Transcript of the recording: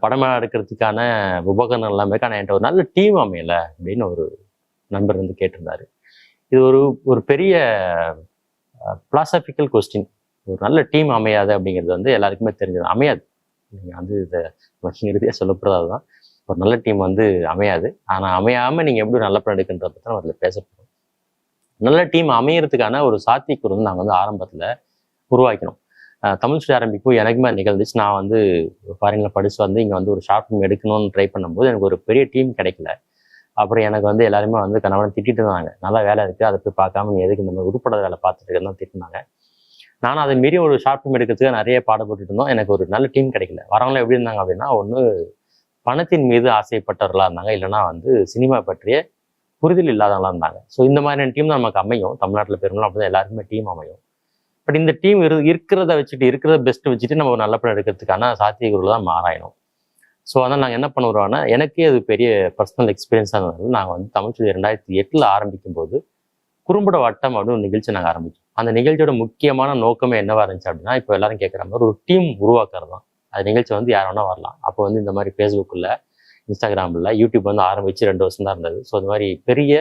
படமாக எடுக்கிறதுக்கான உபகரணம் எல்லாமே ஆனால் என்கிட்ட ஒரு நல்ல டீம் அமையலை அப்படின்னு ஒரு நண்பர் வந்து கேட்டிருந்தாரு. இது ஒரு ஒரு பெரிய பிலாசபிக்கல் கொஸ்டின். ஒரு நல்ல டீம் அமையாது அப்படிங்கிறது வந்து எல்லாருக்குமே தெரிஞ்சது. அமையாது. நீங்கள் வந்து இதை இறுதியாக சொல்லப்படுறது அதுதான். ஒரு நல்ல டீம் வந்து அமையாது. ஆனால் அமையாமல் நீங்கள் எப்படி நல்ல படம் எடுக்கின்றத பற்றி நம்ம அதில் பேசப்படும். நல்ல டீம் அமையறதுக்கான ஒரு சாத்தியக்கூறு வந்து நாங்கள் வந்து ஆரம்பத்தில் உருவாக்கணும். தமிழ் ஸ்டூடியோ ஆரம்பிக்கும் எனக்குமே நிகழ்ந்துச்சு. நான் வந்து ஃபாரினில் படித்து வந்து இங்கே வந்து ஒரு ஷார்ட் ஃபிலிம் எடுக்கணும்னு ட்ரை பண்ணும்போது எனக்கு ஒரு பெரிய டீம் கிடைக்கல. அப்புறம் எனக்கு வந்து எல்லாருமே வந்து கணவனை திட்டிட்டு இருந்தாங்க. நல்லா வேலை இருக்குது, அதை போய் பார்க்காம நீ எதுக்கு இந்த மாதிரி உருப்படாத வேலை பார்த்துட்டு தான் திட்டினாங்க. நானும் அதை மீறி ஒரு ஷார்ட் ஃபிலிம் எடுக்கிறதுக்கு நிறைய பாடுபட்டு இருந்தோம். எனக்கு ஒரு நல்ல டீம் கிடைக்கல. வரவங்களும் எப்படி இருந்தாங்க அப்படின்னா, ஒன்று பணத்தின் மீது ஆசைப்பட்டவர்களாக இருந்தாங்க, இல்லைனா வந்து சினிமா பற்றிய புரிதல் இல்லாதவங்களா இருந்தாங்க. ஸோ இந்த மாதிரியான டீம் தான் நமக்கு அமையும். தமிழ்நாட்டில் பெரும்பாலும் அப்படி தான் எல்லாருக்குமே டீம் அமையும். பட் இந்த டீம் இருக்கிறத வச்சுட்டு, இருக்கிறத பெஸ்ட் வச்சுட்டு நம்ம ஒரு நல்ல படம் எடுக்கிறதுக்கான சாத்தியக்கூறுகள் தான் ஆராயணும். ஸோ அதனால் நாங்கள் என்ன பண்ணுறோம்னா, எனக்கே அது பெரிய பர்சனல் எக்ஸ்பீரியன்ஸாக இருந்தது. நாங்கள் வந்து தமிழ் ஸ்டூடியோ 2008 ஆரம்பிக்கும் போது குறும்பட வட்டம் அப்படின்னு ஒரு நிகழ்ச்சி நாங்கள் ஆரம்பித்தோம். அந்த நிகழ்ச்சியோட முக்கியமான நோக்கமே என்னவா இருந்துச்சு அப்படின்னா, இப்போ எல்லாரும் கேட்குற மாதிரி ஒரு டீம் உருவாக்குறது தான். அது நிகழ்ச்சி வந்து யார் வேணா வரலாம். அப்போ வந்து இந்த மாதிரி ஃபேஸ்புக்கில், இன்ஸ்டாகிராமில், யூடியூப் வந்து ஆரம்பித்து 2 வருஷம் தான் இருந்தது. ஸோ இந்த மாதிரி பெரிய